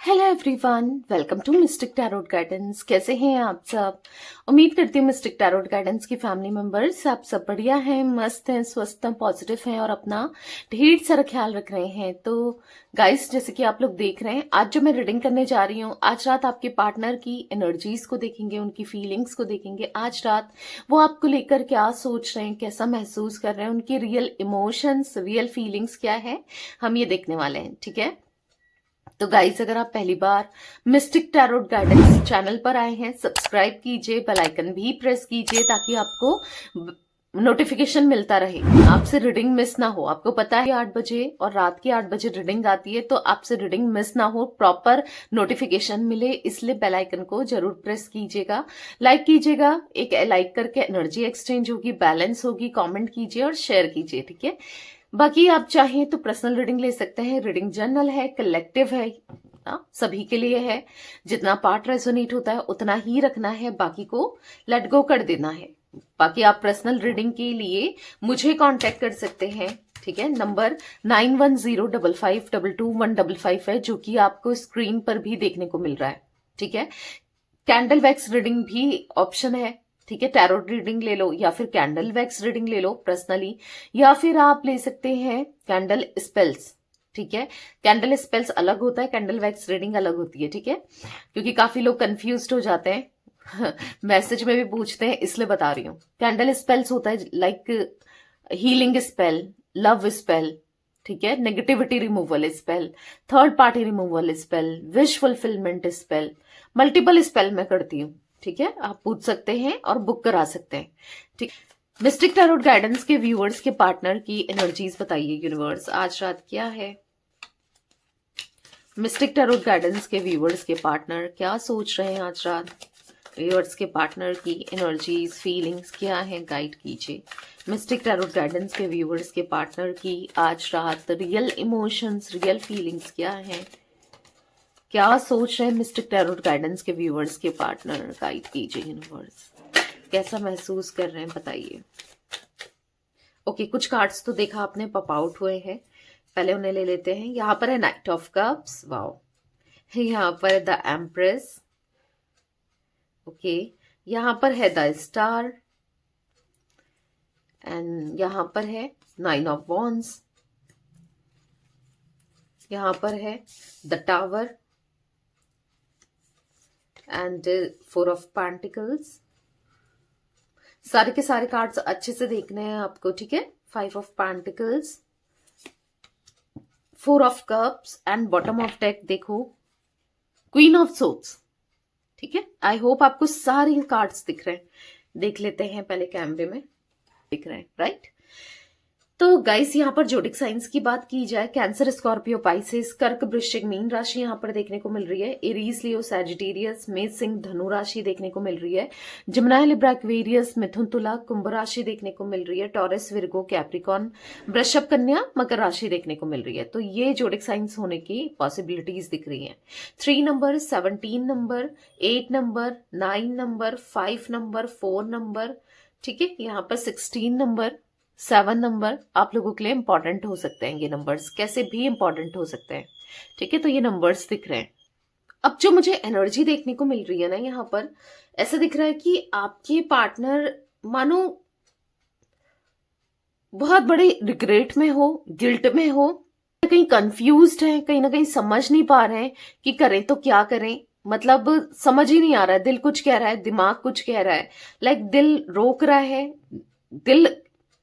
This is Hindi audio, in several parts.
Hello everyone, welcome to mystic tarot guidance. कैसे हैं आप सब? उम्मीद करती हूँ मिस्टिक टैरोट गाइडेंस की फैमिली मेंबर्स आप सब बढ़िया हैं, मस्त हैं, स्वस्थ हैं, पॉजिटिव हैं और अपना ढेर सारा ख्याल रख रहे हैं। तो गाइस, जैसे कि आप लोग देख रहे हैं, आज जो मैं रीडिंग करने जा रही हूँ, आज रात आपके पार्टनर की एनर्जीज को देखेंगे, उनकी फीलिंग्स को देखेंगे। आज रात वो आपको लेकर क्या सोच रहे हैं, कैसा महसूस कर रहे हैं, उनकी रियल इमोशंस, रियल फीलिंग्स क्या है, हम ये देखने वाले हैं। ठीक है, तो गाइस, अगर आप पहली बार मिस्टिक टैरोट गाइडेंस चैनल पर आए हैं, सब्सक्राइब कीजिए, बेल आइकन भी प्रेस कीजिए ताकि आपको नोटिफिकेशन मिलता रहे, आपसे रीडिंग मिस ना हो। आपको पता है 8 बजे और रात के 8 बजे रीडिंग आती है, तो आपसे रीडिंग मिस ना हो, प्रॉपर नोटिफिकेशन मिले, इसलिए बेल आइकन को जरूर प्रेस कीजिएगा, लाइक कीजिएगा। एक लाइक करके एनर्जी एक्सचेंज होगी, बैलेंस होगी। कमेंट कीजिए और शेयर कीजिए। ठीक है, बाकी आप चाहें तो पर्सनल रीडिंग ले सकते हैं। रीडिंग जनरल है, कलेक्टिव है, सभी के लिए है। जितना पार्ट रेजोनेट होता है उतना ही रखना है, बाकी को लेट गो कर देना है। बाकी आप पर्सनल रीडिंग के लिए मुझे कांटेक्ट कर सकते हैं। ठीक है, नंबर 9105522155 है, जो कि आपको स्क्रीन पर भी देखने को मिल रहा है। ठीक है, कैंडल वैक्स रीडिंग भी ऑप्शन है। ठीक है, टैरोट रीडिंग ले लो या फिर कैंडल वैक्स रीडिंग ले लो पर्सनली, या फिर आप ले सकते हैं कैंडल स्पेल्स। ठीक है, कैंडल स्पेल्स अलग होता है, कैंडल वैक्स रीडिंग अलग होती है। ठीक है, क्योंकि काफी लोग कंफ्यूज्ड हो जाते हैं मैसेज में भी पूछते हैं, इसलिए बता रही हूँ। कैंडल स्पेल्स होता है like healing spell, love spell, ठीक है, negativity removal spell, third party removal spell, wish fulfilment spell, multiple spell मैं करती हूँ। ठीक है, आप पूछ सकते हैं और बुक करा सकते हैं। ठीक, मिस्टिक टैरोट गाइडेंस के व्यूअर्स के पार्टनर की एनर्जीज बताइए यूनिवर्स, आज रात क्या है? मिस्टिक टैरोट गाइडेंस के व्यूअर्स के पार्टनर क्या सोच रहे हैं आज रात? व्यूअर्स के पार्टनर की एनर्जीज, फीलिंग्स क्या है, गाइड कीजिए। मिस्टिक टैरोट गाइडेंस के व्यूअर्स के पार्टनर की आज रात रियल इमोशंस, रियल फीलिंग्स क्या है, क्या सोच रहे हैं मिस्टिक टैरोट गाइडेंस के व्यूअर्स के पार्टनर, गाइड कीजिए यूनिवर्स। कैसा महसूस कर रहे हैं बताइए। ओके, कुछ कार्ड्स तो देखा आपने पॉप आउट हुए हैं, पहले उन्हें ले लेते हैं। यहाँ पर है नाइट ऑफ कप्स, वाओ। यहाँ पर है द एम्प्रेस, ओके। यहाँ पर है द स्टार, एंड यहाँ पर है 9 ऑफ वॉन्ड्स। यहाँ पर है the tower and 4 of pentacles. सारे के सारे कार्ड्स अच्छे से देखने हैं आपको। ठीक है, 5 of pentacles, 4 of cups and bottom of deck देखो क्वीन ऑफ सोर्ड्स। ठीक है, आई होप आपको सारे कार्ड्स दिख रहे हैं। देख लेते हैं पहले कैमरे में, दिख रहे हैं राइट? तो गाइस, यहाँ पर जोडिक साइंस की बात की जाए, कैंसर, स्कॉर्पियो, पाइसेस, कर्क, वृश्चिक, मीन राशि यहाँ पर देखने को मिल रही है। एरीज, लियो, सैजिटेरियस, मेष, सिंह, धनु राशि देखने को मिल रही है। जमुनाई, लिब्रा, एक्वेरियस, मिथुन, तुला, कुंभ राशि देखने को मिल रही है। टॉरस, विर्गो, कैप्रिकॉन, वृषभ, कन्या, मकर राशि देखने को मिल रही है। तो ये जोडिक साइंस होने की पॉसिबिलिटीज दिख रही है। 3 number, 17 number, 8 number, 9 number, 5 number, 4 number, ठीक है, यहाँ पर 16 नंबर, 7 नंबर आप लोगों के लिए इंपॉर्टेंट हो सकते हैं। ये नंबर्स कैसे भी इंपॉर्टेंट हो सकते हैं। ठीक है, तो ये नंबर्स दिख रहे हैं। अब जो मुझे एनर्जी देखने को मिल रही है ना, यहाँ पर ऐसा दिख रहा है कि आपके पार्टनर मानो बहुत बड़े रिग्रेट में हो, गिल्ट में हो, कहीं कंफ्यूज्ड है, कहीं ना कहीं समझ नहीं पा रहे हैं कि करें तो क्या करें। मतलब समझ ही नहीं आ रहा है, दिल कुछ कह रहा है, दिमाग कुछ कह रहा है, लाइक दिल रोक रहा है, दिल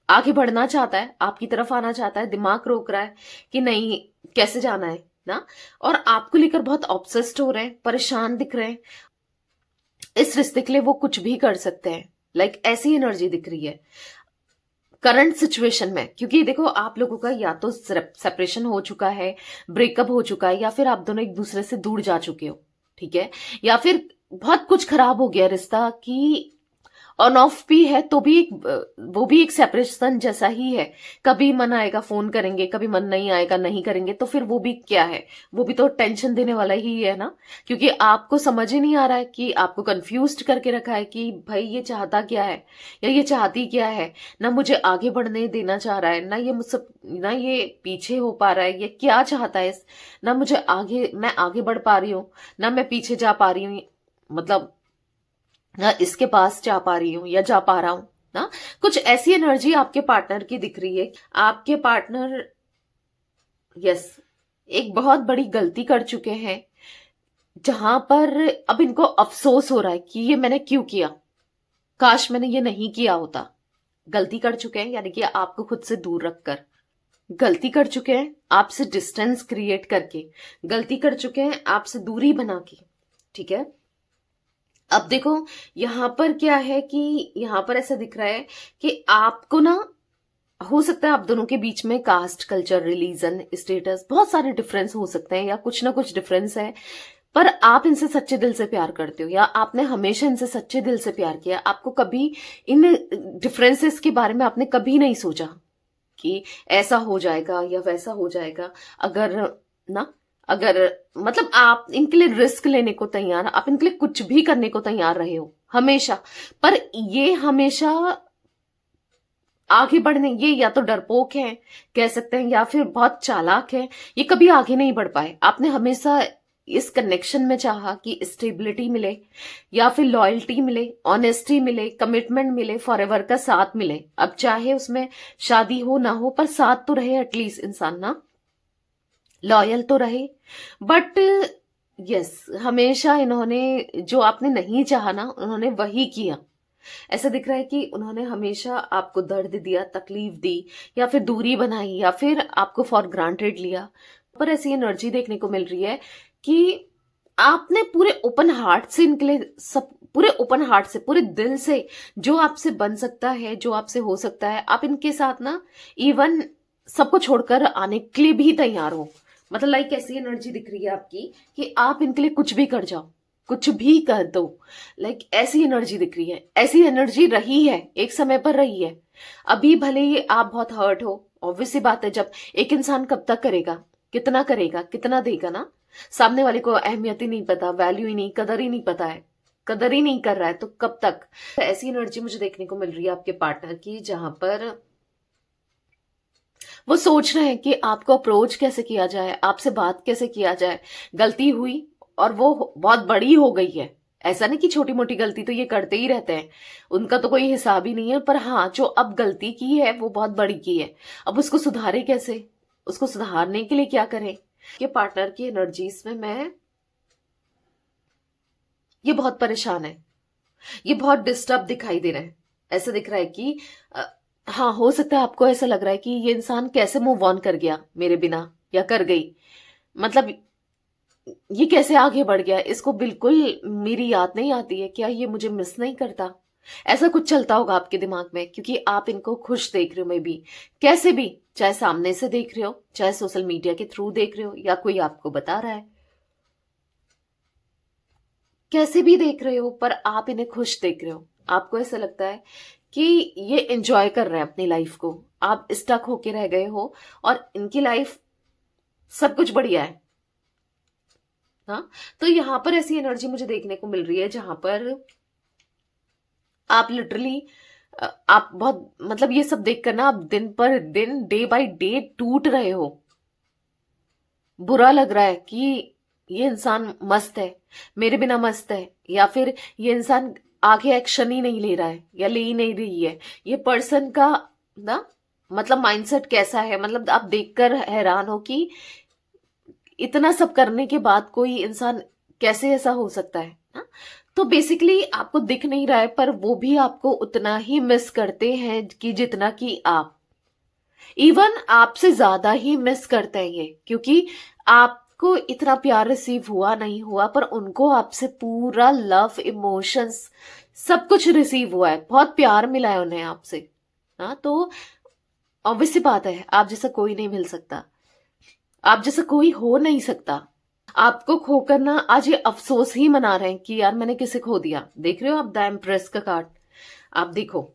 आगे बढ़ना चाहता है, आपकी तरफ आना चाहता है, दिमाग रोक रहा है कि नहीं कैसे जाना है ना, और आपको लेकर बहुत ऑब्सेस्ड हो रहे हैं, परेशान दिख रहे हैं। इस रिश्ते के लिए वो कुछ भी कर सकते हैं, लाइक ऐसी एनर्जी दिख रही है करंट सिचुएशन में। क्योंकि देखो, आप लोगों का या तो सेपरेशन हो चुका है, ब्रेकअप हो चुका है, या फिर आप दोनों एक दूसरे से दूर जा चुके हो। ठीक है, या फिर बहुत कुछ खराब हो गया रिश्ता कि ऑन ऑफ भी है तो भी वो भी एक सेपरेशन जैसा ही है। कभी मन आएगा फोन करेंगे, कभी मन नहीं आएगा नहीं करेंगे, तो फिर वो भी क्या है, वो भी तो टेंशन देने वाला ही है ना। क्योंकि आपको समझ ही नहीं आ रहा है, कि आपको कंफ्यूज करके रखा है कि भाई ये चाहता क्या है या ये चाहती क्या है। ना मुझे आगे बढ़ने देना चाह रहा है, ना ये मुझसे, ना ये पीछे हो पा रहा है, ये क्या चाहता है। ना मुझे आगे, मैं आगे बढ़ पा रही हूँ, ना मैं पीछे जा पा रही हूँ, मतलब ना इसके पास जा पा रही हूँ या जा पा रहा हूं ना। कुछ ऐसी एनर्जी आपके पार्टनर की दिख रही है। आपके पार्टनर यस एक बहुत बड़ी गलती कर चुके हैं, जहां पर अब इनको अफसोस हो रहा है कि ये मैंने क्यों किया, काश मैंने ये नहीं किया होता। गलती कर चुके हैं यानी कि आपको खुद से दूर रखकर, गलती कर चुके हैं आपसे डिस्टेंस क्रिएट करके, गलती कर चुके हैं आपसे दूरी बना के। ठीक है, अब देखो यहां पर क्या है कि यहां पर ऐसा दिख रहा है कि आपको ना, हो सकता है आप दोनों के बीच में कास्ट, कल्चर, रिलीजन, स्टेटस, बहुत सारे डिफरेंस हो सकते हैं या कुछ ना कुछ डिफरेंस है, पर आप इनसे सच्चे दिल से प्यार करते हो या आपने हमेशा इनसे सच्चे दिल से प्यार किया। आपको कभी इन डिफरेंसेस के बारे में आपने कभी नहीं सोचा कि ऐसा हो जाएगा या वैसा हो जाएगा। अगर ना, अगर मतलब आप इनके लिए रिस्क लेने को तैयार, आप इनके लिए कुछ भी करने को तैयार रहे हो हमेशा, पर ये हमेशा आगे बढ़ने, ये या तो डरपोक है कह सकते हैं या फिर बहुत चालाक है, ये कभी आगे नहीं बढ़ पाए। आपने हमेशा इस कनेक्शन में चाहा कि स्टेबिलिटी मिले या फिर लॉयल्टी मिले, ऑनेस्टी मिले, कमिटमेंट मिले, फॉरएवर का साथ मिले। अब चाहे उसमें शादी हो ना हो, पर साथ तो रहे एटलीस्ट इंसान ना, लॉयल तो रहे। बट यस हमेशा इन्होंने जो आपने नहीं चाहा ना, उन्होंने वही किया। ऐसा दिख रहा है कि उन्होंने हमेशा आपको दर्द दिया, तकलीफ दी, या फिर दूरी बनाई, या फिर आपको फॉर ग्रांटेड लिया। पर ऐसी एनर्जी देखने को मिल रही है कि आपने पूरे ओपन हार्ट से इनके लिए सब, पूरे ओपन हार्ट से, पूरे दिल से जो आपसे बन सकता है, जो आपसे हो सकता है, आप इनके साथ ना इवन सबको छोड़कर आने के लिए भी तैयार हो। मतलब लाइक ऐसी एनर्जी दिख रही है आपकी कि आप इनके लिए कुछ भी कर जाओ, कुछ भी कर दो। लाइक ऐसी एनर्जी दिख रही है, ऐसी एनर्जी रही है, एक समय पर रही है। अभी भले ही आप बहुत हर्ट हो, ऑब्वियस सी बात है, जब एक इंसान कब तक करेगा, करेगा, कितना देगा ना। सामने वाले को अहमियत ही नहीं पता, वैल्यू ही नहीं, कदर ही नहीं पता है, कदर ही नहीं कर रहा है, तो कब तक। तो ऐसी एनर्जी मुझे देखने को मिल रही है आपके पार्टनर की, जहां पर वो सोच रहे हैं कि आपको अप्रोच कैसे किया जाए, आपसे बात कैसे किया जाए। गलती हुई और वो बहुत बड़ी हो गई है, ऐसा नहीं कि छोटी मोटी गलती तो ये करते ही रहते हैं, उनका तो कोई हिसाब ही नहीं है। पर हाँ, जो अब गलती की है वो बहुत बड़ी की है। अब उसको सुधारे कैसे, उसको सुधारने के लिए क्या करें। कि पार्टनर की एनर्जीज में मैं, ये बहुत परेशान है, ये बहुत डिस्टर्ब दिखाई दे रहा है। ऐसा दिख रहा है कि हाँ, हो सकता है आपको ऐसा लग रहा है कि ये इंसान कैसे मूव ऑन कर गया मेरे बिना, या कर गई, मतलब ये कैसे आगे बढ़ गया, इसको बिल्कुल मेरी याद नहीं आती है, क्या ये मुझे मिस नहीं करता। ऐसा कुछ चलता होगा आपके दिमाग में, क्योंकि आप इनको खुश देख रहे हो, मे बी कैसे भी, चाहे सामने से देख रहे हो, चाहे सोशल मीडिया के थ्रू देख रहे हो, या कोई आपको बता रहा है, कैसे भी देख रहे हो, पर आप इन्हें खुश देख रहे हो। आपको ऐसा लगता है कि ये एंजॉय कर रहे हैं अपनी लाइफ को, आप स्टक होके रह गए हो और इनकी लाइफ सब कुछ बढ़िया है। हाँ, तो यहां पर ऐसी एनर्जी मुझे देखने को मिल रही है जहां पर आप लिटरली, आप बहुत, मतलब ये सब देख कर ना, आप दिन पर दिन, डे बाय डे टूट रहे हो। बुरा लग रहा है कि ये इंसान मस्त है, मेरे बिना मस्त है, या फिर ये इंसान आगे एक्शन ही नहीं ले रहा है या ले ही नहीं रही है। ये पर्सन का ना, मतलब माइंडसेट कैसा है, मतलब आप देखकर हैरान हो कि इतना सब करने के बाद कोई इंसान कैसे ऐसा हो सकता है ना। तो बेसिकली आपको दिख नहीं रहा है, पर वो भी आपको उतना ही मिस करते हैं कि जितना कि आप, इवन आपसे ज्यादा ही मिस करते हैं ये, क्योंकि आपको इतना प्यार रिसीव हुआ नहीं हुआ, पर उनको आपसे पूरा लव, इमोशंस, सब कुछ रिसीव हुआ है, बहुत प्यार मिला है उन्हें आपसे। हाँ, तो ऑब्वियस सी बात है, आप जैसा कोई नहीं मिल सकता, आप जैसा कोई हो नहीं सकता। आपको खोकर ना आज ये अफसोस ही मना रहे हैं कि यार मैंने किसे खो दिया। देख रहे हो आप द एम्प्रेस का कार्ड, आप देखो,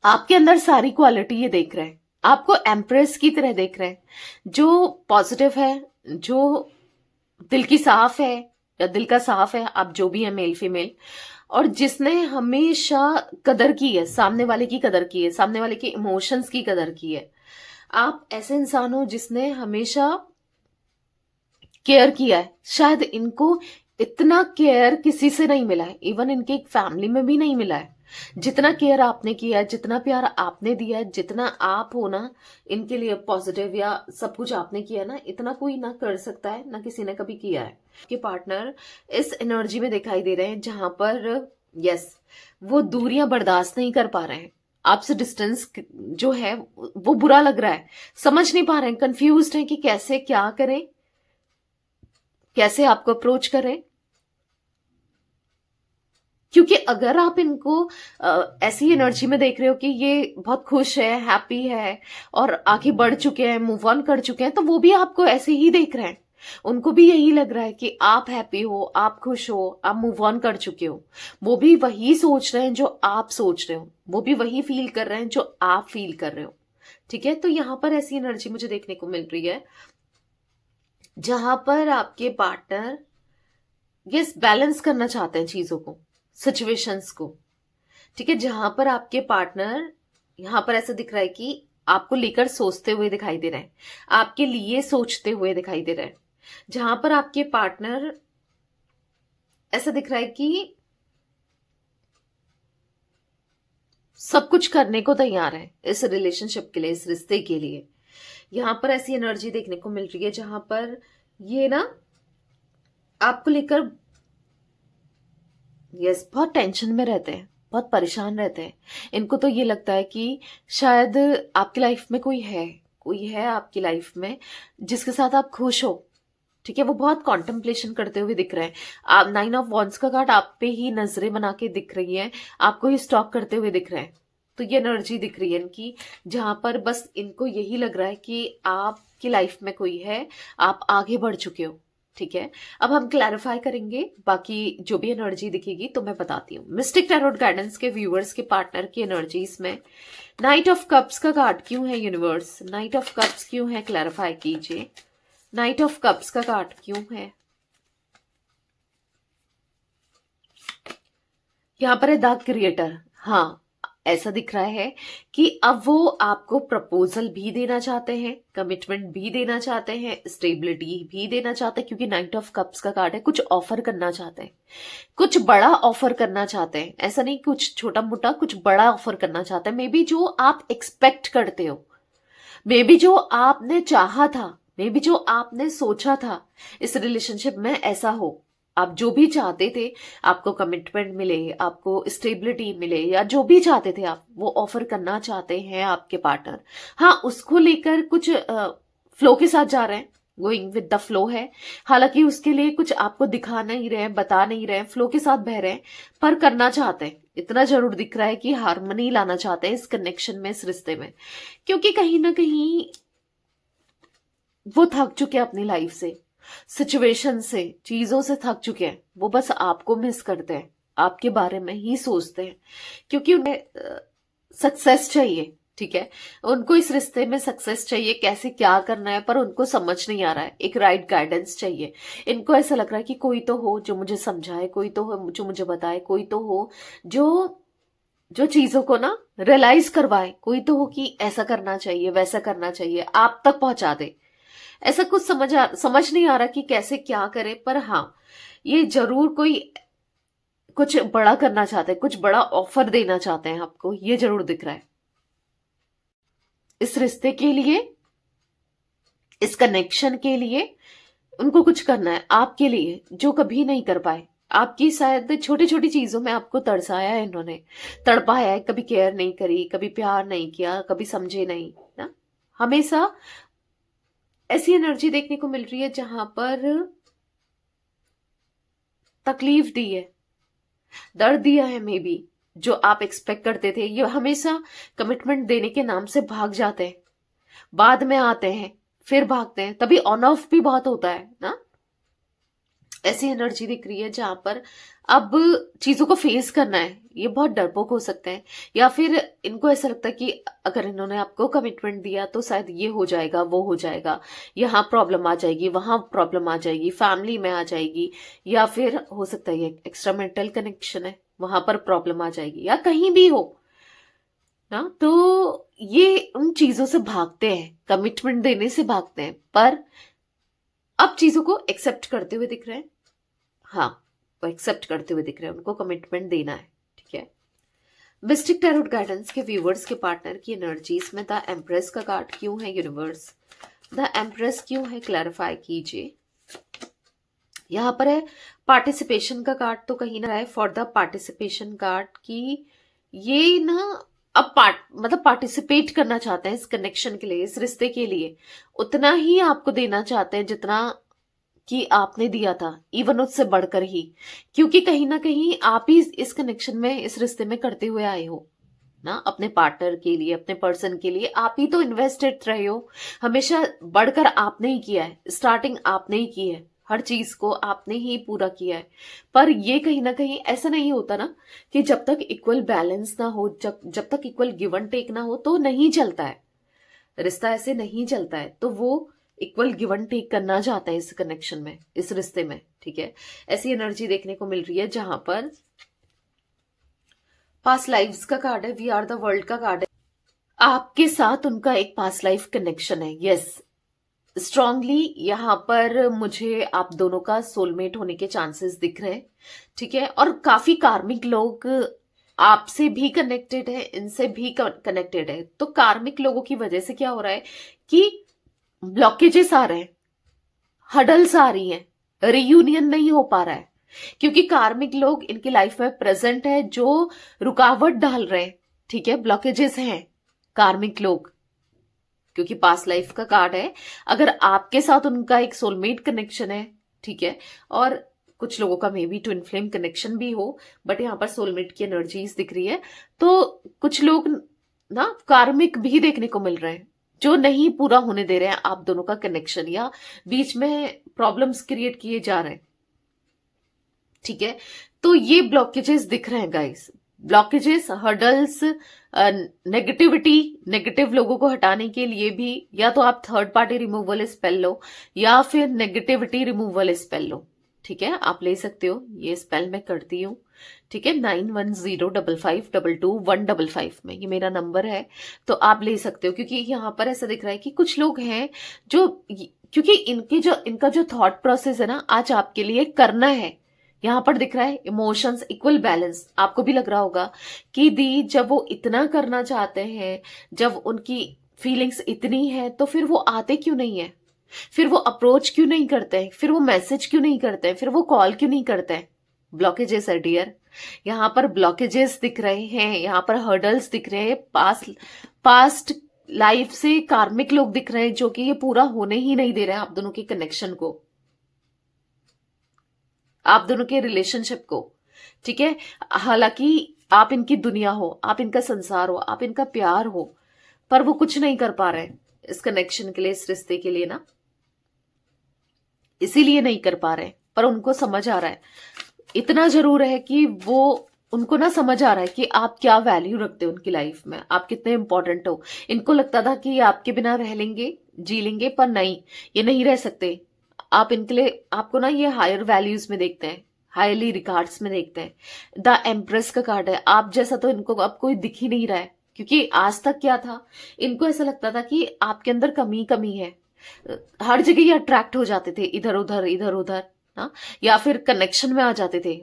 आपके अंदर सारी क्वालिटी ये देख रहे हैं, आपको एम्प्रेस की तरह देख रहे हैं, जो पॉजिटिव है, जो दिल की साफ है या दिल का साफ है, आप जो भी है मेल फीमेल, और जिसने हमेशा कदर की है, सामने वाले की कदर की है, सामने वाले के इमोशंस की कदर की है। आप ऐसे इंसान हो जिसने हमेशा केयर किया है। शायद इनको इतना केयर किसी से नहीं मिला है, इवन इनके एक फैमिली में भी नहीं मिला है। जितना केयर आपने किया है, जितना प्यार आपने दिया है, जितना आप हो ना इनके लिए पॉजिटिव या सब कुछ आपने किया ना, इतना कोई ना कर सकता है, ना किसी ने कभी किया है। कि पार्टनर इस एनर्जी में दिखाई दे रहे हैं जहां पर यस वो दूरियां बर्दाश्त नहीं कर पा रहे हैं, आपसे डिस्टेंस जो है वो बुरा लग रहा है, समझ नहीं पा रहे हैं, कंफ्यूज्ड हैं कि कैसे क्या करें, कैसे आपको अप्रोच करें। क्योंकि अगर आप इनको ऐसी एनर्जी में देख रहे हो कि ये बहुत खुश है, हैप्पी है और आगे बढ़ चुके हैं, मूव ऑन कर चुके हैं, तो वो भी आपको ऐसे ही देख रहे हैं। उनको भी यही लग रहा है कि आप हैप्पी हो, आप खुश हो, आप मूव ऑन कर चुके हो। वो भी वही सोच रहे हैं जो आप सोच रहे हो, वो भी वही फील कर रहे हैं जो आप फील कर रहे हो। ठीक है, तो यहां पर ऐसी एनर्जी मुझे देखने को मिल रही है जहां पर आपके पार्टनर ये बैलेंस करना चाहते हैं चीजों को, सिचुएशंस को। ठीक है, जहां पर आपके पार्टनर यहां पर ऐसा दिख रहा है कि आपको लेकर सोचते हुए दिखाई दे रहे हैं, आपके लिए सोचते हुए दिखाई दे रहे हैं। जहां पर आपके पार्टनर ऐसा दिख रहा है कि सब कुछ करने को तैयार है इस रिलेशनशिप के लिए, इस रिश्ते के लिए। यहां पर ऐसी एनर्जी देखने को मिल रही है जहां पर ये ना आपको लेकर यस बहुत टेंशन में रहते हैं, बहुत परेशान रहते हैं। इनको तो ये लगता है कि शायद आपकी लाइफ में कोई है आपकी लाइफ में जिसके साथ आप खुश हो। ठीक है, वो बहुत कॉन्टेम्पलेशन करते हुए दिख रहे हैं। आप 9 ऑफ वॉन्ड्स का कार्ड आप पे ही नजरें बना के दिख रही है, आपको ही स्टॉक करते हुए दिख रहे हैं। तो ये एनर्जी दिख रही है इनकी, जहां पर बस इनको यही लग रहा है कि आपकी लाइफ में कोई है, आप आगे बढ़ चुके हो। ठीक है, अब हम क्लैरिफाई करेंगे, बाकी जो भी एनर्जी दिखेगी तो मैं बताती हूँ। मिस्टिक टैरोट गाइडेंस के व्यूअर्स के पार्टनर की एनर्जीज में नाइट ऑफ कप्स का कार्ड क्यों है यूनिवर्स? नाइट ऑफ कप्स क्यों है, क्लैरिफाई कीजिए। नाइट ऑफ कप्स का कार्ड क्यों है? यहां पर है द क्रिएटर। हाँ, ऐसा दिख रहा है कि अब वो आपको प्रपोजल भी देना चाहते हैं, कमिटमेंट भी देना चाहते हैं, स्टेबिलिटी भी देना चाहते हैं, क्योंकि नाइट ऑफ कप्स का कार्ड है। कुछ ऑफर करना चाहते हैं, कुछ बड़ा ऑफर करना चाहते हैं। ऐसा नहीं कुछ छोटा मोटा, कुछ बड़ा ऑफर करना चाहते हैं। मे बी जो आप एक्सपेक्ट करते हो, मे बी जो आपने चाहा था, मे बी जो आपने सोचा था इस रिलेशनशिप में ऐसा हो। आप जो भी चाहते थे, आपको कमिटमेंट मिले, आपको स्टेबिलिटी मिले, या जो भी चाहते थे आप, वो ऑफर करना चाहते हैं आपके पार्टनर। हाँ, उसको लेकर कुछ फ्लो के साथ जा रहे हैं, गोइंग विद द फ्लो है। हालांकि उसके लिए कुछ आपको दिखा नहीं रहे, बता नहीं रहे, फ्लो के साथ बह रहे हैं, पर करना चाहते हैं। इतना जरूर दिख रहा है कि हार्मनी लाना चाहते हैं इस कनेक्शन में, इस रिश्ते में, क्योंकि कहीं ना कहीं वो थक चुके हैं अपनी लाइफ से, सिचुएशन से, चीजों से थक चुके हैं। वो बस आपको मिस करते हैं, आपके बारे में ही सोचते हैं, क्योंकि उन्हें सक्सेस चाहिए। ठीक है, उनको इस रिश्ते में सक्सेस चाहिए, कैसे क्या करना है, पर उनको समझ नहीं आ रहा है। एक राइट गाइडेंस चाहिए इनको। ऐसा लग रहा है कि कोई तो हो जो मुझे समझाए, कोई तो हो जो मुझे बताए, कोई तो हो जो जो चीजों को ना रियलाइज करवाए, कोई तो हो कि ऐसा करना चाहिए, वैसा करना चाहिए, आप तक पहुंचा दे। ऐसा कुछ समझ नहीं आ रहा कि कैसे क्या करे, पर हाँ, ये जरूर कोई कुछ बड़ा करना चाहते हैं, कुछ बड़ा ऑफर देना चाहते हैं आपको, ये जरूर दिख रहा है। इस रिश्ते के लिए, इस कनेक्शन के लिए उनको कुछ करना है आपके लिए, जो कभी नहीं कर पाए। आपकी शायद छोटी छोटी चीजों में आपको तरसाया है इन्होंने, तड़पाया है। कभी केयर नहीं करी, कभी प्यार नहीं किया, कभी समझे नहीं ना। हमेशा ऐसी एनर्जी देखने को मिल रही है जहां पर तकलीफ दी है, दर्द दिया है, मे बी जो आप एक्सपेक्ट करते थे। ये हमेशा कमिटमेंट देने के नाम से भाग जाते हैं, बाद में आते हैं, फिर भागते हैं। तभी ऑन ऑफ भी बहुत होता है ना। ऐसी एनर्जी दिख रही है जहां पर अब चीजों को फेस करना है। ये बहुत डरपोक हो सकते हैं, या फिर इनको ऐसा लगता है कि अगर इन्होंने आपको कमिटमेंट दिया तो शायद ये हो जाएगा, वो हो जाएगा, यहाँ प्रॉब्लम आ जाएगी, वहां प्रॉब्लम आ जाएगी, फैमिली में आ जाएगी, या फिर हो सकता है ये एक्स्ट्रा मेंटल कनेक्शन है, वहां पर प्रॉब्लम आ जाएगी, या कहीं भी हो ना। तो ये उन चीजों से भागते हैं, कमिटमेंट देने से भागते हैं, पर अब चीजों को एक्सेप्ट करते हुए दिख रहे हैं। हाँ, वो एक्सेप्ट करते हुए दिख रहे हैं, उनको कमिटमेंट देना है। ठीक है, मिस्टिक टैरोट गाइडेंस के व्यूवर्स के पार्टनर की एनर्जीज में द एम्प्रेस का कार्ड क्यों है यूनिवर्स? द एम्प्रेस क्यों है, क्लैरिफाई कीजिए। यहां पर है पार्टिसिपेशन का कार्ड, तो कहीं ना है फॉर द पार्टिसिपेशन कार्ड की ये ना अब मतलब पार्टिसिपेट करना चाहते हैं इस कनेक्शन के लिए, इस रिश्ते के लिए, उतना ही आपको देना चाहते हैं जितना कि आपने दिया था, इवन उससे बढ़कर ही, क्योंकि कहीं ना कहीं आप ही इस कनेक्शन में, इस रिश्ते में करते हुए आए हो ना। अपने पार्टनर के लिए, अपने पर्सन के लिए आप ही तो इन्वेस्टेड रहे हो, हमेशा बढ़कर आपने ही किया है, स्टार्टिंग आपने ही की है, हर चीज को आपने ही पूरा किया है। पर ये कहीं ना कहीं ऐसा नहीं होता ना कि जब तक इक्वल बैलेंस ना हो, जब तक इक्वल गिव एंड टेक ना हो तो नहीं चलता है रिश्ता, ऐसे नहीं चलता है। तो वो इक्वल गिव एंड टेक करना चाहता है इस कनेक्शन में, इस रिश्ते में। ठीक है, ऐसी एनर्जी देखने को मिल रही है जहां पर पास्ट लाइफ्स का कार्ड है, वी आर द वर्ल्ड का कार्ड है। आपके साथ उनका एक पास्ट लाइफ कनेक्शन है। यस, स्ट्रांगली यहां पर मुझे आप दोनों का सोलमेट होने के चांसेस दिख रहे हैं। ठीक है, और काफी कार्मिक लोग आपसे भी कनेक्टेड है, इनसे भी कनेक्टेड है। तो कार्मिक लोगों की वजह से क्या हो रहा है कि ब्लॉकेजेस आ रहे हैं, हडल्स आ रही हैं, रियूनियन नहीं हो पा रहा है, क्योंकि कार्मिक लोग इनकी लाइफ में प्रेजेंट है जो रुकावट डाल रहे हैं। ठीक है, ब्लॉकेजेस हैं कार्मिक लोग, क्योंकि पास्ट लाइफ का कार्ड है। अगर आपके साथ उनका एक सोलमेट कनेक्शन है, ठीक है, और कुछ लोगों का may be twin flame connection भी हो, बट यहाँ पर सोलमेट की एनर्जीज दिख रही है, तो कुछ लोग ना कार्मिक भी देखने को मिल रहे हैं जो नहीं पूरा होने दे रहे हैं आप दोनों का कनेक्शन, या बीच में प्रॉब्लम्स क्रिएट किए जा रहे हैं। ठीक है, तो ये ब्लॉकेजेस दिख रहे हैं guys, blockages, hurdles, negativity, negative लोगों को हटाने के लिए भी या तो आप थर्ड पार्टी रिमूवल स्पेल लो या फिर नेगेटिविटी रिमूवल स्पेल लो। ठीक है, आप ले सकते हो, ये स्पेल मैं करती हूँ। ठीक है, 9105522155 में ये मेरा नंबर है, तो आप ले सकते हो। क्योंकि यहाँ पर ऐसा दिख रहा है कि कुछ लोग हैं जो, क्योंकि इनका जो थॉट प्रोसेस है ना, आज आपके लिए करना है। यहाँ पर दिख रहा है इमोशंस, इक्वल बैलेंस। आपको भी लग रहा होगा कि दी जब वो इतना करना चाहते हैं, जब उनकी फीलिंग्स इतनी है, तो फिर वो आते क्यों नहीं है, फिर वो अप्रोच क्यों नहीं करते हैं, फिर वो मैसेज क्यों नहीं करते हैं, फिर वो कॉल क्यों नहीं करते हैं? ब्लॉकेजेस है डियर, यहाँ पर ब्लॉकेजेस दिख रहे हैं, यहाँ पर हर्डल्स दिख रहे हैं, पास्ट लाइफ से कार्मिक लोग दिख रहे हैं जो कि ये पूरा होने ही नहीं दे रहे हैं आप दोनों के कनेक्शन को, आप दोनों के रिलेशनशिप को। ठीक है, हालांकि आप इनकी दुनिया हो, आप इनका संसार हो, आप इनका प्यार हो, पर वो कुछ नहीं कर पा रहे हैं इस कनेक्शन के लिए, इस रिश्ते के लिए ना, इसीलिए नहीं कर पा रहे। पर उनको समझ आ रहा है, इतना जरूर है कि वो, उनको ना समझ आ रहा है कि आप क्या वैल्यू रखते हो उनकी लाइफ में, आप कितने इंपॉर्टेंट हो। इनको लगता था कि आपके बिना रह लेंगे, जी लेंगे, पर नहीं, ये नहीं रह सकते। आप इनके लिए, आपको ना ये हायर वैल्यूज में देखते हैं, हाईली रिगार्ड्स में देखते हैं। द एम्प्रेस का कार्ड है, आप जैसा तो इनको अब कोई दिख ही नहीं रहा है, क्योंकि आज तक क्या था, इनको ऐसा लगता था कि आपके अंदर कमी कमी है। हर जगह ये अट्रैक्ट हो जाते थे, इधर उधर इधर उधर ना, या फिर कनेक्शन में आ जाते थे।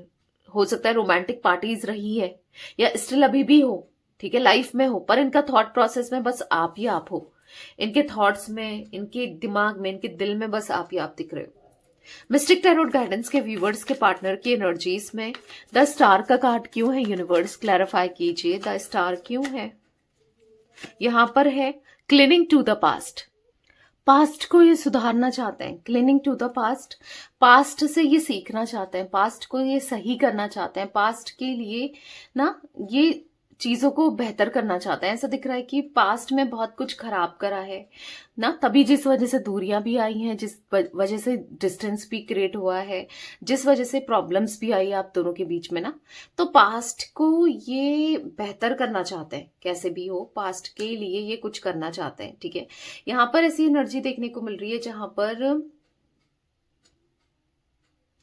हो सकता है रोमांटिक पार्टीज रही है, या स्टिल अभी भी हो, ठीक है, लाइफ में हो, पर इनका थॉट प्रोसेस में बस आप ही आप हो। इनके थॉट्स में, इनके दिमाग में, इनके दिल में बस आप ही आप दिख रहे हो। मिस्टिक टैरोट गाइडेंस के व्यूवर्स के पार्टनर की एनर्जीज में द स्टार का कार्ड क्यों है यूनिवर्स? क्लैरिफाई कीजिए, द स्टार क्यों है? यहां पर है cleaning to the past. Past को ये सुधारना चाहते हैं, cleaning to the past, past से ये सीखना चाहते हैं, पास्ट को ये सही करना चाहते हैं, पास्ट के लिए ना ये चीजों को बेहतर करना चाहते हैं। ऐसा दिख रहा है कि पास्ट में बहुत कुछ खराब करा है ना, तभी जिस वजह से दूरियां भी आई हैं, जिस वजह से डिस्टेंस भी क्रिएट हुआ है, जिस वजह से प्रॉब्लम्स भी आई है आप दोनों के बीच में ना, तो पास्ट को ये बेहतर करना चाहते हैं। कैसे भी हो, पास्ट के लिए ये कुछ करना चाहते हैं। ठीक है, यहाँ पर ऐसी एनर्जी देखने को मिल रही है जहां पर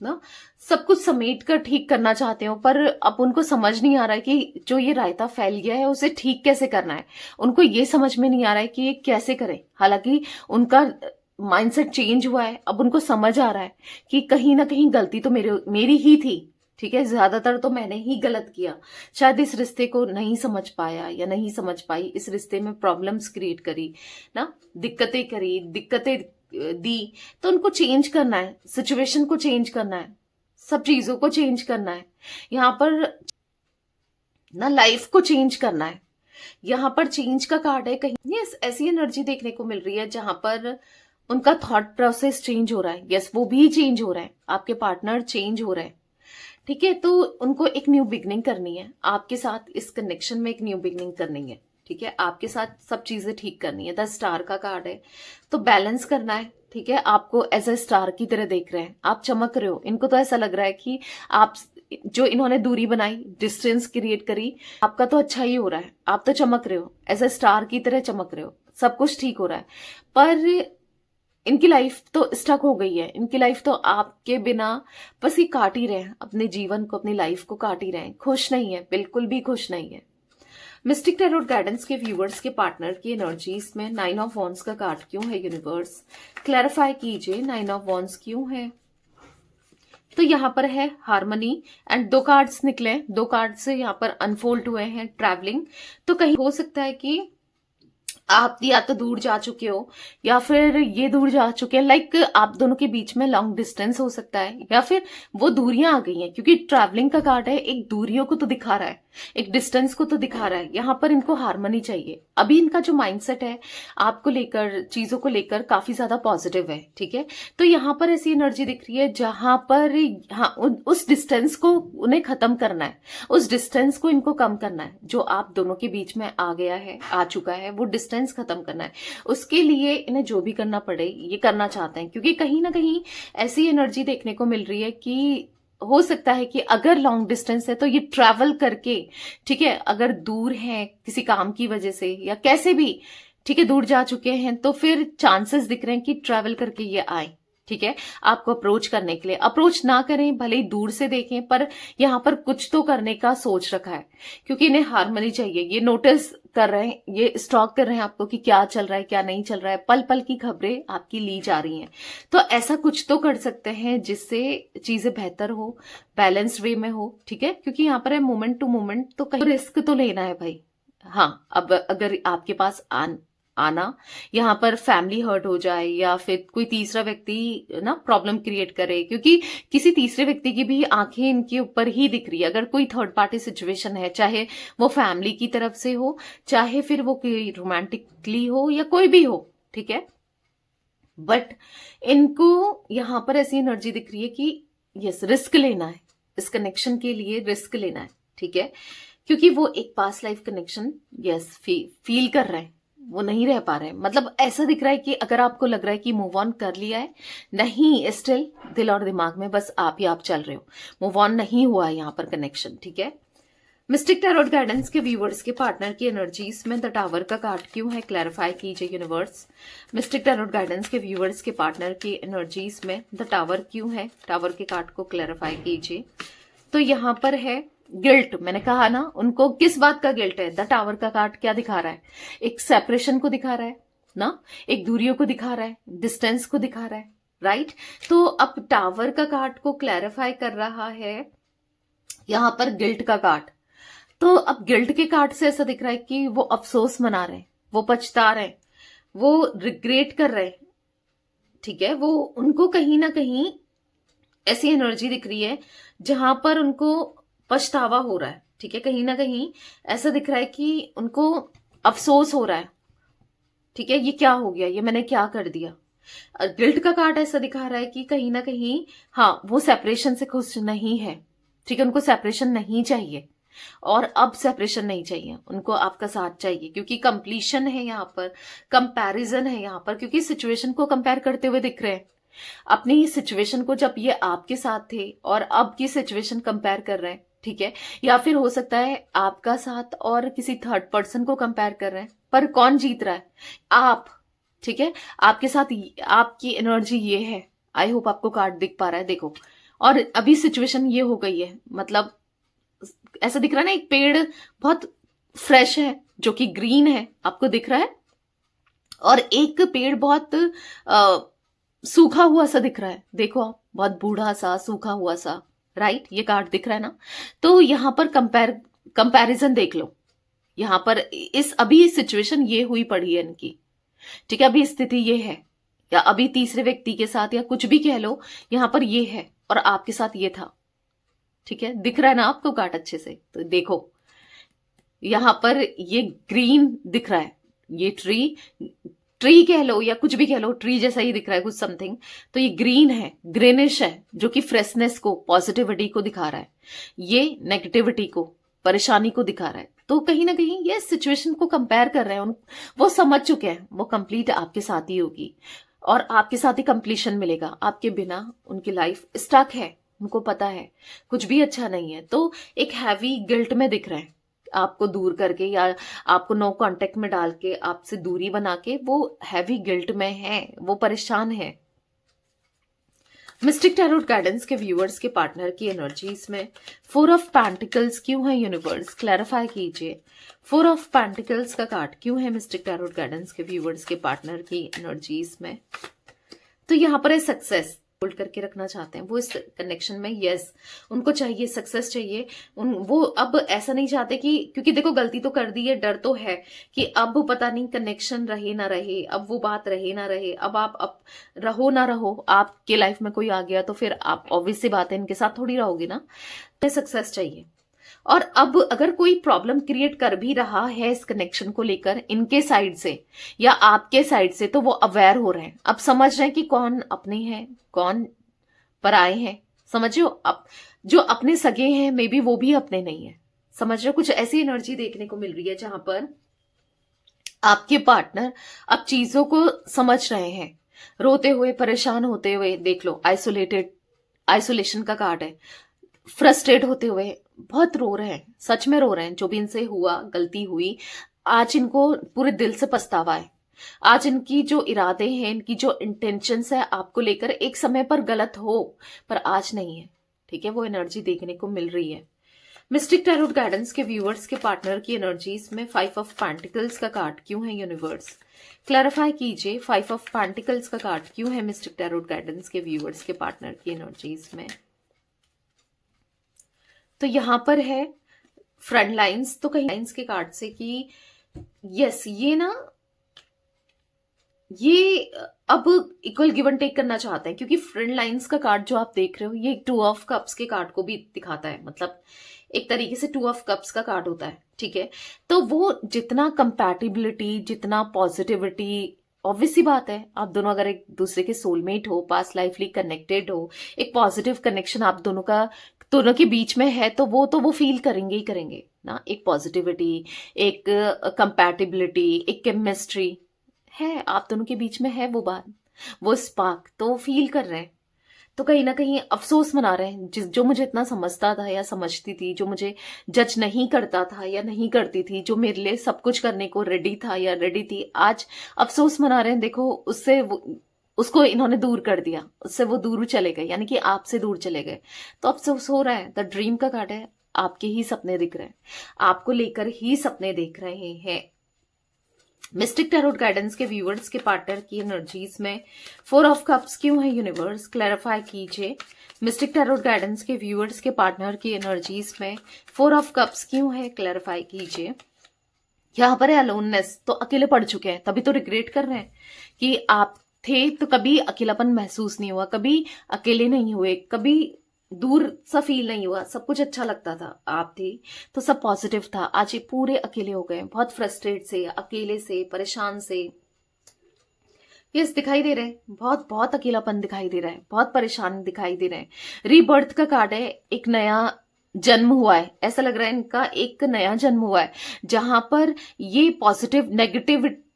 ना सब कुछ समेट कर ठीक करना चाहते हो, पर अब उनको समझ नहीं आ रहा है कि जो ये रायता फैल गया है उसे ठीक कैसे करना है। उनको ये समझ में नहीं आ रहा है कि ये कैसे करें। हालांकि उनका माइंडसेट चेंज हुआ है, अब उनको समझ आ रहा है कि कहीं ना कहीं गलती तो मेरी ही थी। ठीक है, ज्यादातर तो मैंने ही गलत किया, शायद इस रिश्ते को नहीं समझ पाया या नहीं समझ पाई, इस रिश्ते में प्रॉब्लम्स क्रिएट करी ना, दिक्कतें दी। तो उनको चेंज करना है, सिचुएशन को चेंज करना है, सब चीजों को चेंज करना है, यहाँ पर ना लाइफ को चेंज करना है। यहाँ पर चेंज का कार्ड है। कहीं यस, ऐसी एनर्जी देखने को मिल रही है जहां पर उनका थॉट प्रोसेस चेंज हो रहा है। यस, वो भी चेंज हो रहा है, आपके पार्टनर चेंज हो रहे हैं। ठीक है, तो उनको एक न्यू बिगनिंग करनी है आपके साथ, इस कनेक्शन में एक न्यू बिगनिंग करनी है। ठीक है, आपके साथ सब चीजें ठीक करनी है। 10 स्टार का कार्ड है, तो बैलेंस करना है। ठीक है, आपको एज ए स्टार की तरह देख रहे हैं, आप चमक रहे हो। इनको तो ऐसा लग रहा है कि आप जो इन्होंने दूरी बनाई, डिस्टेंस क्रिएट करी, आपका तो अच्छा ही हो रहा है, आप तो चमक रहे हो, एज ए स्टार की तरह चमक रहे हो, सब कुछ ठीक हो रहा है। पर इनकी लाइफ तो स्टक हो गई है, इनकी लाइफ तो आपके बिना बस ये काट ही रहे हैं, अपने जीवन को, अपनी लाइफ को काट ही रहे हैं, खुश नहीं है, बिल्कुल भी खुश नहीं है। मिस्टिक टैरोट गाइडेंस के व्यूवर्स के पार्टनर की एनर्जीज में 9 ऑफ वॉन्ड्स का कार्ड क्यों है यूनिवर्स, क्लैरिफाई कीजिए 9 ऑफ वॉन्ड्स क्यों है। तो यहाँ पर है हार्मनी एंड 2 कार्ड्स निकले, 2 कार्ड से यहाँ पर अनफोल्ड हुए हैं ट्रैवलिंग। तो कहीं हो सकता है कि आप या तो दूर जा चुके हो या फिर ये दूर जा चुके हैं, लाइक आप दोनों के बीच में लॉन्ग डिस्टेंस हो सकता है, या फिर वो दूरियां आ गई हैं, क्योंकि ट्रैवलिंग का कार्ड है, एक दूरियों को तो दिखा रहा है, एक डिस्टेंस को तो दिखा रहा है। यहाँ पर इनको हार्मनी चाहिए। अभी इनका जो माइंडसेट है आपको लेकर, चीजों को लेकर काफी ज्यादा पॉजिटिव है। ठीक है, तो यहाँ पर ऐसी एनर्जी दिख रही है जहां पर हाँ, उस डिस्टेंस को उन्हें खत्म करना है, उस डिस्टेंस को इनको कम करना है जो आप दोनों के बीच में आ गया है, आ चुका है, वो डिस्टेंस खत्म करना है। उसके लिए इन्हें जो भी करना पड़े ये करना चाहते हैं, क्योंकि कहीं ना कहीं ऐसी एनर्जी देखने को मिल रही है कि हो सकता है कि अगर लॉन्ग डिस्टेंस है तो ये ट्रैवल करके, ठीक है, अगर दूर है किसी काम की वजह से या कैसे भी, ठीक है, दूर जा चुके हैं, तो फिर चांसेस दिख रहे हैं कि ट्रैवल करके ये आए। ठीक है, आपको अप्रोच करने के लिए, अप्रोच ना करें, भले ही दूर से देखें, पर यहाँ पर कुछ तो करने का सोच रखा है, क्योंकि इन्हें हार्मनी चाहिए। ये नोटिस कर रहे हैं, ये स्टॉक कर रहे हैं आपको कि क्या चल रहा है, क्या नहीं चल रहा है, पल पल की खबरें आपकी ली जा रही हैं। तो ऐसा कुछ तो कर सकते हैं जिससे चीजें बेहतर हो, बैलेंस्ड वे में हो। ठीक है, क्योंकि यहाँ पर है मोमेंट टू मोमेंट, तो कहीं रिस्क तो लेना है भाई। हाँ, अब अगर आपके पास आना यहाँ पर फैमिली हर्ट हो जाए या फिर कोई तीसरा व्यक्ति ना प्रॉब्लम क्रिएट करे, क्योंकि किसी तीसरे व्यक्ति की भी आंखें इनके ऊपर ही दिख रही है। अगर कोई थर्ड पार्टी सिचुएशन है, चाहे वो फैमिली की तरफ से हो, चाहे फिर वो कोई रोमांटिकली हो या कोई भी हो, ठीक है, बट इनको यहाँ पर ऐसी एनर्जी दिख रही है कि यस, रिस्क लेना है, इस कनेक्शन के लिए रिस्क लेना है। ठीक है, क्योंकि वो एक past life connection yes feel कर रहे हैं, वो नहीं रह पा रहे हैं। मतलब ऐसा दिख रहा है कि अगर आपको लग रहा है कि मूव ऑन कर लिया है, नहीं, स्टिल दिल और दिमाग में बस आप ही आप चल रहे हो, मूव ऑन नहीं हुआ है यहाँ पर कनेक्शन। ठीक है, मिस्टिक टैरोट गाइडेंस के व्यूवर्स के पार्टनर की एनर्जीज में द टावर का कार्ड क्यों है, क्लैरिफाई कीजिए यूनिवर्स। मिस्टिक टैरोट गाइडेंस के व्यूवर्स के पार्टनर की एनर्जीज में द टावर क्यों है, टावर के कार्ड को क्लैरिफाई कीजिए। तो यहाँ पर है गिल्ट। मैंने कहा ना, उनको किस बात का गिल्ट है। द टावर का कार्ड क्या दिखा रहा है, एक सेपरेशन को दिखा रहा है ना, एक दूरियों को दिखा रहा है, डिस्टेंस को दिखा रहा है, राइट। तो अब टावर का कार्ड को क्लैरिफाई कर रहा है यहाँ पर गिल्ट का कार्ड। तो अब गिल्ट के कार्ड से ऐसा दिख रहा है कि वो अफसोस मना रहे हैं, वो पछता रहे हैं, वो रिग्रेट कर रहे हैं। ठीक है, वो उनको कहीं ना कहीं ऐसी एनर्जी दिख रही है जहां पर उनको पछतावा हो रहा है। ठीक है, कहीं ना कहीं ऐसा दिख रहा है कि उनको अफसोस हो रहा है। ठीक है, ये क्या हो गया, ये मैंने क्या कर दिया। गिल्ट का कार्ड ऐसा दिखा रहा है कि कहीं ना कहीं हाँ, वो सेपरेशन से खुश नहीं है। ठीक है, उनको सेपरेशन नहीं चाहिए, और अब सेपरेशन नहीं चाहिए उनको, आपका साथ चाहिए, क्योंकि कंप्लीशन है यहाँ पर, कंपैरिजन है यहाँ पर, क्योंकि सिचुएशन को कंपेयर करते हुए दिख रहे हैं अपनी सिचुएशन को, जब ये आपके साथ थे और अब की सिचुएशन कंपेयर कर रहे हैं, ठीक है। या फिर हो सकता है आपका साथ और किसी थर्ड पर्सन को कंपेयर कर रहे हैं, पर कौन जीत रहा है? आप, ठीक है। आपके साथ आपकी एनर्जी ये है, आई होप आपको कार्ड दिख पा रहा है, देखो। और अभी सिचुएशन ये हो गई है, मतलब ऐसा दिख रहा है ना, एक पेड़ बहुत फ्रेश है जो कि ग्रीन है, आपको दिख रहा है, और एक पेड़ बहुत सूखा हुआ सा दिख रहा है, देखो आप, बहुत बूढ़ा सा सूखा हुआ सा, राइट। ये कार्ड दिख रहा है ना, तो यहां पर कंपैरिजन देख लो। यहां पर इस अभी सिचुएशन ये हुई पड़ी है इनकी, ठीक है। अभी स्थिति ये है, या अभी तीसरे व्यक्ति के साथ, या कुछ भी कह लो, यहां पर ये है और आपके साथ ये था, ठीक है। दिख रहा है ना आपको कार्ड अच्छे से? तो देखो यहां पर ये ग्रीन दिख रहा है, ये ट्री कह लो या कुछ भी कह लो, ट्री जैसा ही दिख रहा है कुछ समथिंग। तो ये ग्रीन है, ग्रीनिश है, जो कि फ्रेशनेस को, पॉजिटिविटी को दिखा रहा है, ये नेगेटिविटी को, परेशानी को दिखा रहा है। तो कहीं ना कहीं ये सिचुएशन को कंपेयर कर रहे हैं, वो समझ चुके हैं, वो कंप्लीट आपके साथ ही होगी और आपके साथ ही कंप्लीशन मिलेगा। आपके बिना उनकी लाइफ स्टक है, उनको पता है कुछ भी अच्छा नहीं है। तो एक हैवी गिल्ट में दिख रहे हैं, आपको दूर करके या आपको नो कांटेक्ट में डाल के, आपसे दूरी बना के, वो हैवी गिल्ट में है, वो परेशान है। मिस्टिक टैरोट गाइडेंस के व्यूअर्स के पार्टनर की एनर्जीज में 4 ऑफ पेंटिकल्स क्यों है? यूनिवर्स क्लैरिफाई कीजिए। 4 ऑफ पेंटिकल्स का कार्ड क्यों है मिस्टिक टैरोट गाइडेंस के व्यूअर्स के पार्टनर की एनर्जीज में? तो यहां पर है सक्सेस, होल्ड करके रखना चाहते हैं वो इस कनेक्शन में, यस उनको चाहिए, सक्सेस चाहिए। वो अब ऐसा नहीं चाहते कि, क्योंकि देखो गलती तो कर दी है, डर तो है कि अब पता नहीं कनेक्शन रहे ना रहे, अब वो बात रहे ना रहे, अब रहो ना रहो, आपके लाइफ में कोई आ गया तो फिर आप ऑब्वियस सी बात है इनके साथ थोड़ी रहोगे ना। सक्सेस चाहिए। और अब अगर कोई प्रॉब्लम क्रिएट कर भी रहा है इस कनेक्शन को लेकर इनके साइड से या आपके साइड से, तो वो अवेयर हो रहे हैं, अब समझ रहे हैं कि कौन अपने हैं कौन पराए हैं। समझ लो, अब जो अपने सगे हैं मे बी वो भी अपने नहीं है। समझ रहे हो, कुछ ऐसी एनर्जी देखने को मिल रही है जहां पर आपके पार्टनर अब चीजों को समझ रहे हैं, रोते हुए परेशान होते हुए, देख लो आइसोलेशन का कार्ड है, फ्रस्ट्रेट होते हुए बहुत रो रहे हैं, सच में रो रहे हैं। जो भी इनसे हुआ, गलती हुई, आज इनको पूरे दिल से पछतावा है। आज इनकी जो इरादे हैं, इनकी जो इंटेंशंस है आपको लेकर, एक समय पर गलत हो पर आज नहीं है, ठीक है। वो एनर्जी देखने को मिल रही है। मिस्टिक टैरोट गाइडेंस के व्यूअर्स के पार्टनर की एनर्जीज में 5 ऑफ पेंटिकल्स का कार्ड क्यों है? यूनिवर्स क्लैरिफाई कीजिए। 5 ऑफ पेंटिकल्स का कार्ड क्यों है मिस्टिक टैरोट गाइडेंस के व्यूअर्स के पार्टनर की एनर्जीज में? तो यहां पर है फ्रंट लाइन्स, तो कहीं लाइन्स के कार्ड से कि यस ये अब इक्वल गिव एंड टेक करना चाहते हैं, क्योंकि फ्रंट लाइन्स का कार्ड जो आप देख रहे हो ये 2 ऑफ कप्स के कार्ड को भी दिखाता है, मतलब एक तरीके से 2 ऑफ कप्स का कार्ड होता है, ठीक है। तो वो जितना कंपैटिबिलिटी, जितना पॉजिटिविटी, ऑब्वियस सी बात है आप दोनों अगर एक दूसरे के सोलमेट हो, पास्ट लाइफली कनेक्टेड हो, एक पॉजिटिव कनेक्शन आप दोनों के बीच में है, तो वो फील करेंगे ही करेंगे ना। एक पॉजिटिविटी, एक कंपैटिबिलिटी, एक केमिस्ट्री है आप दोनों के बीच में, है वो बात, वो स्पार्क तो फील कर रहे हैं। तो कहीं ना कहीं अफसोस मना रहे हैं, जो मुझे इतना समझता था या समझती थी, जो मुझे जज नहीं करता था या नहीं करती थी, जो मेरे लिए सब कुछ करने को रेडी था या रेडी थी, आज अफसोस मना रहे हैं। देखो उसको इन्होंने दूर कर दिया, उससे वो दूर चले गए, यानी कि आपसे दूर चले गए, तो अफसोस हो रहा है। द ड्रीम का कार्ड है, आपके ही सपने दिख रहे हैं, आपको लेकर ही सपने देख रहे हैं। मिस्टिक टैरोट गाइडेंस के व्यूअर्स के पार्टनर की एनर्जीज में 4 ऑफ कप्स क्यों है? यूनिवर्स क्लैरिफाई कीजिए। मिस्टिक टैरोट गाइडेंस के व्यूअर्स के पार्टनर की एनर्जीज में 4 ऑफ कप्स क्यों है? क्लैरिफाई कीजिए। यहां पर है अलोननेस, तो अकेले पड़ चुके हैं, तभी तो रिग्रेट कर रहे हैं कि आप थे तो कभी अकेलापन महसूस नहीं हुआ, कभी अकेले नहीं हुए, कभी दूर सा फील नहीं हुआ, सब कुछ अच्छा लगता था, आप थे तो सब पॉजिटिव था। आज ये पूरे अकेले हो गए, बहुत फ्रस्ट्रेट से, अकेले से, परेशान से, यस दिखाई दे रहे हैं, बहुत बहुत अकेलापन दिखाई दे रहा है, बहुत परेशान दिखाई दे रहे हैं। रीबर्थ का कार्ड है, एक नया जन्म हुआ है, ऐसा लग रहा है इनका एक नया जन्म हुआ है, जहां पर ये पॉजिटिव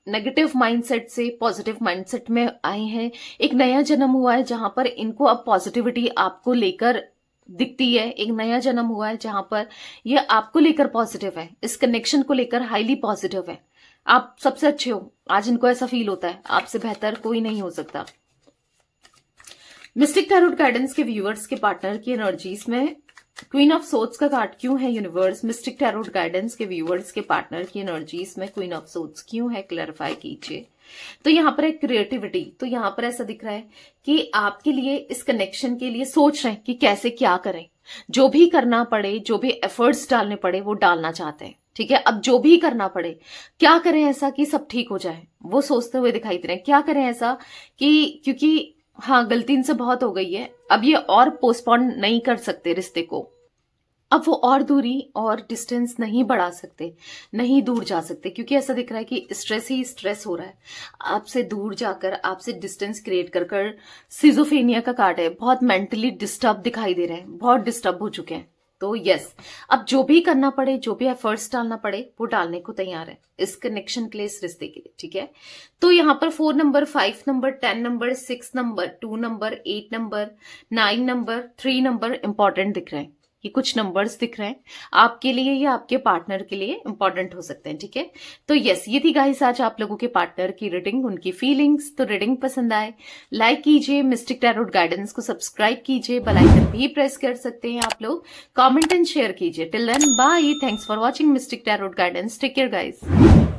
नेगेटिव माइंडसेट से पॉजिटिव माइंडसेट में आए हैं। एक नया जन्म हुआ है जहां पर इनको अब पॉजिटिविटी आपको लेकर दिखती है। एक नया जन्म हुआ है जहां पर ये आपको लेकर पॉजिटिव है, इस कनेक्शन को लेकर हाईली पॉजिटिव है। आप सबसे अच्छे हो, आज इनको ऐसा फील होता है, आपसे बेहतर कोई नहीं हो सकता। मिस्टिक टैरोट गाइडेंस के व्यूअर्स के पार्टनर की एनर्जीज में क्वीन ऑफ सोर्ड्स का कार्ड क्यों है यूनिवर्स? मिस्टिक टैरोट गाइडेंस के व्यूअर्स के पार्टनर की एनर्जीज में क्वीन ऑफ सोर्ड्स क्यों है, क्लैरिफाई कीजिए। तो यहाँ पर एक क्रिएटिविटी, तो यहाँ पर ऐसा दिख रहा है कि आपके लिए इस कनेक्शन के लिए सोच रहे हैं कि कैसे क्या करें, जो भी करना पड़े, जो भी एफर्ट्स डालने पड़े वो डालना चाहते हैं। ठीक है, अब जो भी करना पड़े, क्या करें ऐसा कि सब ठीक हो जाए, वो सोचते हुए दिखाई दे रहे हैं। क्या करें ऐसा कि, क्योंकि हाँ गलती इनसे बहुत हो गई है, अब ये और पोस्टपोन नहीं कर सकते रिश्ते को, अब वो और दूरी और डिस्टेंस नहीं बढ़ा सकते, नहीं दूर जा सकते, क्योंकि ऐसा दिख रहा है कि स्ट्रेस ही स्ट्रेस हो रहा है। आपसे दूर जाकर, आपसे डिस्टेंस क्रिएट कर कर, सिजोफेनिया का कार्ड है, बहुत मेंटली डिस्टर्ब दिखाई दे रहे हैं, बहुत डिस्टर्ब हो चुके हैं। तो यस, अब जो भी करना पड़े, जो भी एफर्ट्स डालना पड़े वो डालने को तैयार है इस कनेक्शन के लिए, इस रिश्ते के लिए। ठीक है, तो यहाँ पर 4 number, 5 number, 10 number, 6 number, 2 number, 8 number, 9 number, 3 number important दिख रहे हैं। ये कुछ नंबर्स दिख रहे हैं आपके लिए या आपके पार्टनर के लिए इंपॉर्टेंट हो सकते हैं। ठीक है, तो यस, ये थी गाइस आज आप लोगों के पार्टनर की रीडिंग, उनकी फीलिंग्स। तो रीडिंग पसंद आए लाइक कीजिए, मिस्टिक टैरोट गाइडेंस को सब्सक्राइब कीजिए, बेल आइकन भी प्रेस कर सकते हैं आप लोग, कमेंट एंड शेयर कीजिए। Till then bye, thanks for watching mystic tarot guidance, take care guys.